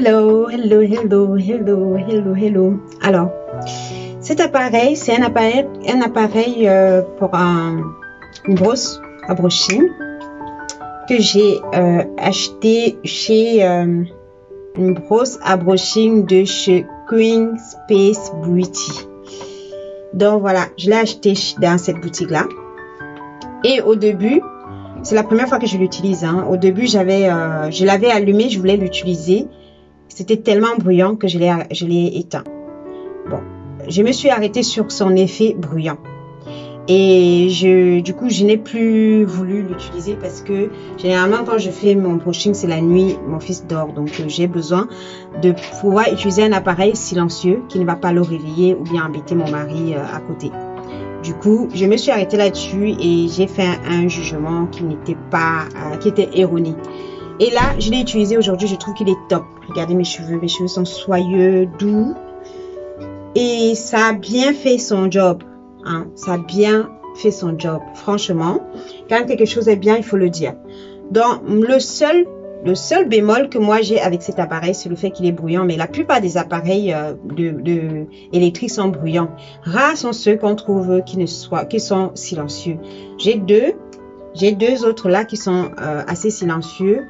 Hello, hello, hello, hello, hello, hello. Alors, cet appareil, c'est un appareil pour une brosse à brushing que j'ai acheté chez une brosse à brushing de chez Queen Space Beauty. Donc voilà, je l'ai acheté dans cette boutique-là. Et au début, c'est la première fois que je l'utilise. Au début, je l'avais allumé, je voulais l'utiliser. C'était tellement bruyant que je l'ai éteint. Bon, je me suis arrêtée sur son effet bruyant. Et du coup, je n'ai plus voulu l'utiliser parce que généralement, quand je fais mon brushing, c'est la nuit, mon fils dort. Donc, j'ai besoin de pouvoir utiliser un appareil silencieux qui ne va pas le réveiller ou bien embêter mon mari à côté. Du coup, je me suis arrêtée là-dessus et j'ai fait un jugement qui n'était pas, qui était erroné. Et là, je l'ai utilisé aujourd'hui, je trouve qu'il est top. Regardez mes cheveux sont soyeux, doux. Et ça a bien fait son job. Ça a bien fait son job. Franchement, quand quelque chose est bien, il faut le dire. Donc, le seul bémol que moi j'ai avec cet appareil, c'est le fait qu'il est bruyant. Mais la plupart des appareils électriques sont bruyants. Rares sont ceux qu'on trouve qui sont silencieux. J'ai deux autres là qui sont assez silencieux.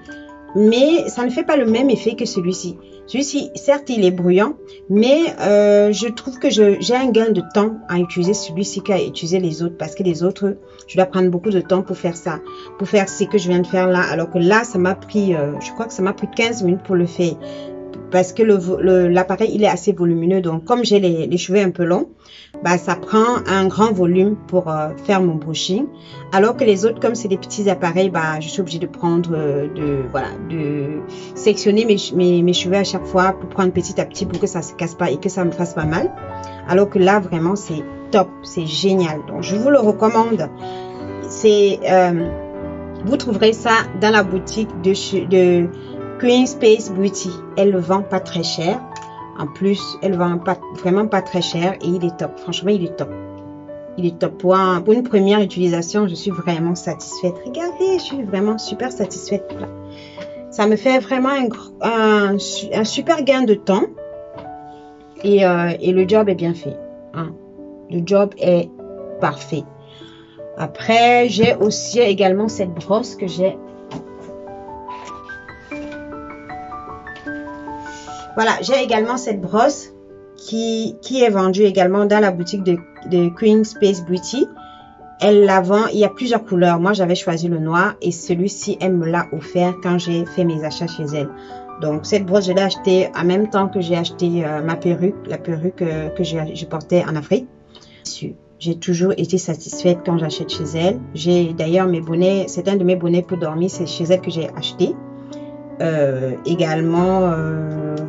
Mais ça ne fait pas le même effet que celui-ci. Celui-ci, certes, il est bruyant, mais je trouve que j'ai un gain de temps à utiliser celui-ci qu'à utiliser les autres. Parce que les autres, je dois prendre beaucoup de temps pour faire ça. Pour faire ce que je viens de faire là. Alors que là, ça m'a pris, je crois que ça m'a pris 15 minutes pour le faire. Parce que l'appareil, il est assez volumineux. Donc, comme j'ai les cheveux un peu longs, bah, ça prend un grand volume pour faire mon brushing. Alors que les autres, comme c'est des petits appareils, bah, je suis obligée de prendre, de sectionner mes cheveux à chaque fois pour prendre petit à petit pour que ça se casse pas et que ça me fasse pas mal. Alors que là, vraiment, c'est top, c'est génial. Donc, je vous le recommande. Vous trouverez ça dans la boutique de Queen Space Beauty. Elle le vend pas très cher. En plus, elle vend vraiment pas très cher et il est top. Franchement, il est top. Il est top. Pour une première utilisation, je suis vraiment satisfaite. Regardez, je suis vraiment super satisfaite. Ça me fait vraiment un super gain de temps. Et le job est bien fait. Le job est parfait. Après, j'ai aussi également cette brosse que j'ai. Voilà, j'ai également cette brosse qui est vendue également dans la boutique de Queen Space Beauty. Elle la vend, il y a plusieurs couleurs. Moi, j'avais choisi le noir et celui-ci, elle me l'a offert quand j'ai fait mes achats chez elle. Donc, cette brosse, je l'ai achetée en même temps que j'ai acheté ma perruque, la perruque que je portais en Afrique. J'ai toujours été satisfaite quand j'achète chez elle. J'ai d'ailleurs mes bonnets, c'est un de mes bonnets pour dormir, c'est chez elle que j'ai acheté. Également,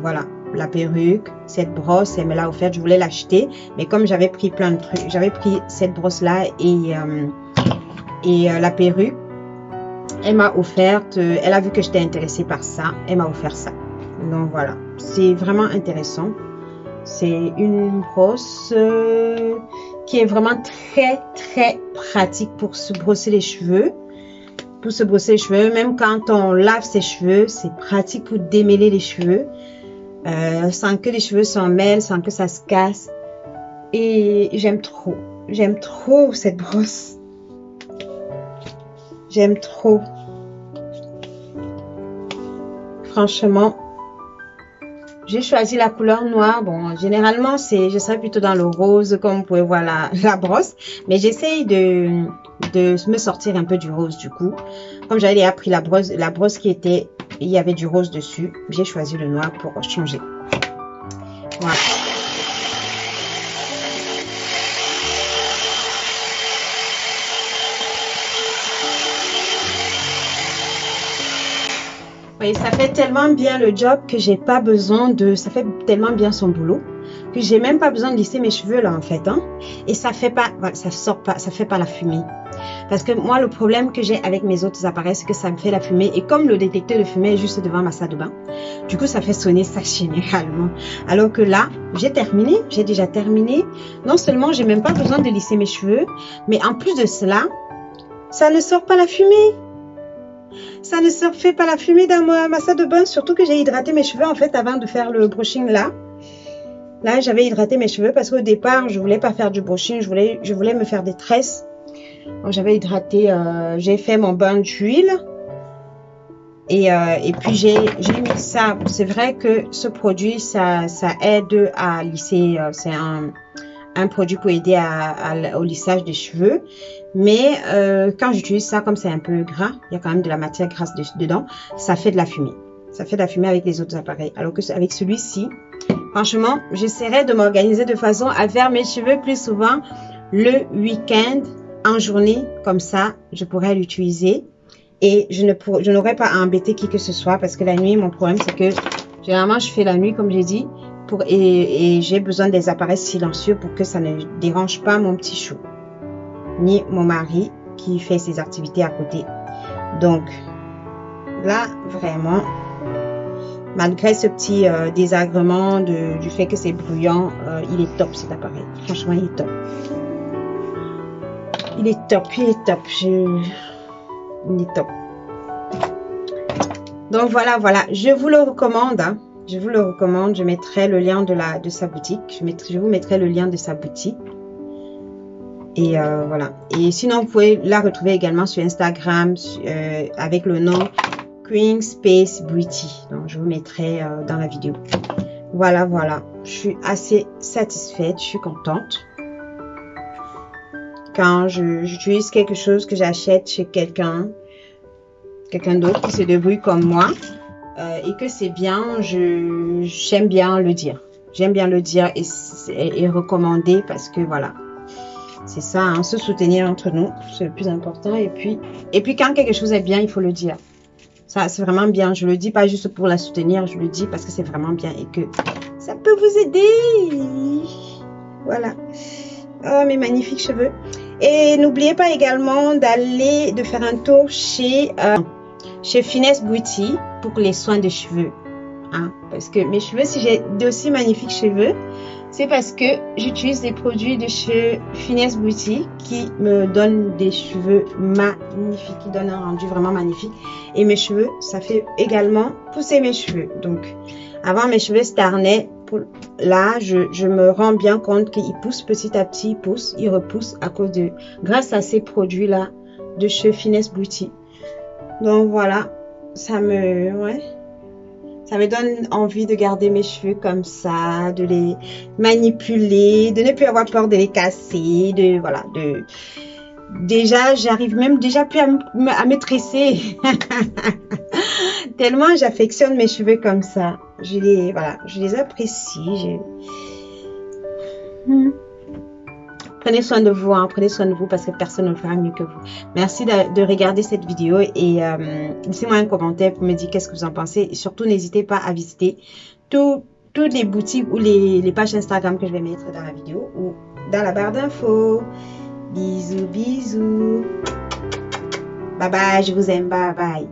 voilà, la perruque, cette brosse, elle me l'a offerte, je voulais l'acheter, mais comme j'avais pris plein de trucs, j'avais pris cette brosse là et la perruque, elle m'a offerte, elle a vu que j'étais intéressée par ça, elle m'a offert ça. Donc voilà, c'est vraiment intéressant. C'est une brosse qui est vraiment très très pratique pour se brosser les cheveux. Pour se brosser les cheveux, même quand on lave ses cheveux, c'est pratique pour démêler les cheveux sans que les cheveux s'en mêlent, sans que ça se casse. Et j'aime trop cette brosse. J'aime trop. Franchement, j'ai choisi la couleur noire. Bon, généralement, je serais plutôt dans le rose, comme vous pouvez voir la brosse. Mais j'essaye de me sortir un peu du rose du coup. Comme j'avais déjà pris la brosse qui était, il y avait du rose dessus. J'ai choisi le noir pour changer. Voilà. Oui, ça fait tellement bien le job que j'ai pas besoin de... Ça fait tellement bien son boulot que j'ai même pas besoin de lisser mes cheveux là en fait. Et ça fait pas... Ça sort pas... Ça fait pas la fumée. Parce que moi, le problème que j'ai avec mes autres appareils, c'est que ça me fait la fumée. Et comme le détecteur de fumée est juste devant ma salle de bain, du coup, ça fait sonner ça généralement. Alors que là, j'ai terminé. J'ai déjà terminé. Non seulement, j'ai même pas besoin de lisser mes cheveux, mais en plus de cela, ça ne sort pas la fumée. Ça ne se fait pas la fumée dans ma salle de bain. Surtout que j'ai hydraté mes cheveux en fait avant de faire le brushing là. Là, j'avais hydraté mes cheveux parce qu'au départ, je voulais pas faire du brushing. Je voulais me faire des tresses. Donc, j'avais hydraté, j'ai fait mon bain d'huile. Et puis, j'ai mis ça. C'est vrai que ce produit, ça aide à lisser. C'est un produit pour aider au lissage des cheveux. Mais quand j'utilise ça, comme c'est un peu gras, il y a quand même de la matière grasse dedans, ça fait de la fumée. Ça fait de la fumée avec les autres appareils. Alors que avec celui-ci, franchement, j'essaierai de m'organiser de façon à faire mes cheveux plus souvent le week-end, en journée. Comme ça, je pourrais l'utiliser. Et je n'aurais pas à embêter qui que ce soit parce que la nuit, mon problème, c'est que généralement, je fais la nuit, comme j'ai dit, et j'ai besoin des appareils silencieux pour que ça ne dérange pas mon petit chou, ni mon mari qui fait ses activités à côté. Donc, là, vraiment, malgré ce petit désagrément du fait que c'est bruyant, il est top cet appareil. Franchement, il est top. Il est top, il est top. Il est top. Donc voilà, je vous le recommande. Hein. Je vous le recommande. Je mettrai le lien de sa boutique. Je vous mettrai le lien de sa boutique. Et voilà. Et sinon, vous pouvez la retrouver également sur Instagram avec le nom Queen Space Beauty. Donc, je vous mettrai dans la vidéo. Voilà. Je suis assez satisfaite. Je suis contente. Quand j'utilise quelque chose que j'achète chez quelqu'un d'autre qui se débrouille comme moi et que c'est bien, j'aime bien le dire. J'aime bien le dire et recommander parce que voilà, c'est ça, hein, se soutenir entre nous, c'est le plus important. Et puis quand quelque chose est bien, il faut le dire. Ça, c'est vraiment bien. Je le dis pas juste pour la soutenir, je le dis parce que c'est vraiment bien et que ça peut vous aider. Voilà. Oh, mes magnifiques cheveux. Et n'oubliez pas également de faire un tour chez Finesse Beauty pour les soins de cheveux. Hein? Parce que mes cheveux, si j'ai d'aussi magnifiques cheveux, c'est parce que j'utilise des produits de chez Finesse Beauty qui me donnent des cheveux magnifiques, qui donnent un rendu vraiment magnifique. Et mes cheveux, ça fait également pousser mes cheveux. Donc, avant, mes cheveux stagnaient. Là, je me rends bien compte qu'ils poussent petit à petit, ils repoussent grâce à ces produits-là de chez Finesse Beauty. Donc voilà, ça me donne envie de garder mes cheveux comme ça, de les manipuler, de ne plus avoir peur de les casser, déjà, j'arrive même déjà plus à me tresser. Tellement j'affectionne mes cheveux comme ça. Je les apprécie. Prenez soin de vous, hein, prenez soin de vous parce que personne ne le fera mieux que vous. Merci de regarder cette vidéo et laissez-moi un commentaire pour me dire qu'est-ce que vous en pensez. Et surtout, n'hésitez pas à visiter toutes les boutiques ou les pages Instagram que je vais mettre dans la vidéo ou dans la barre d'infos. Bisous. Bye bye, je vous aime, bye bye.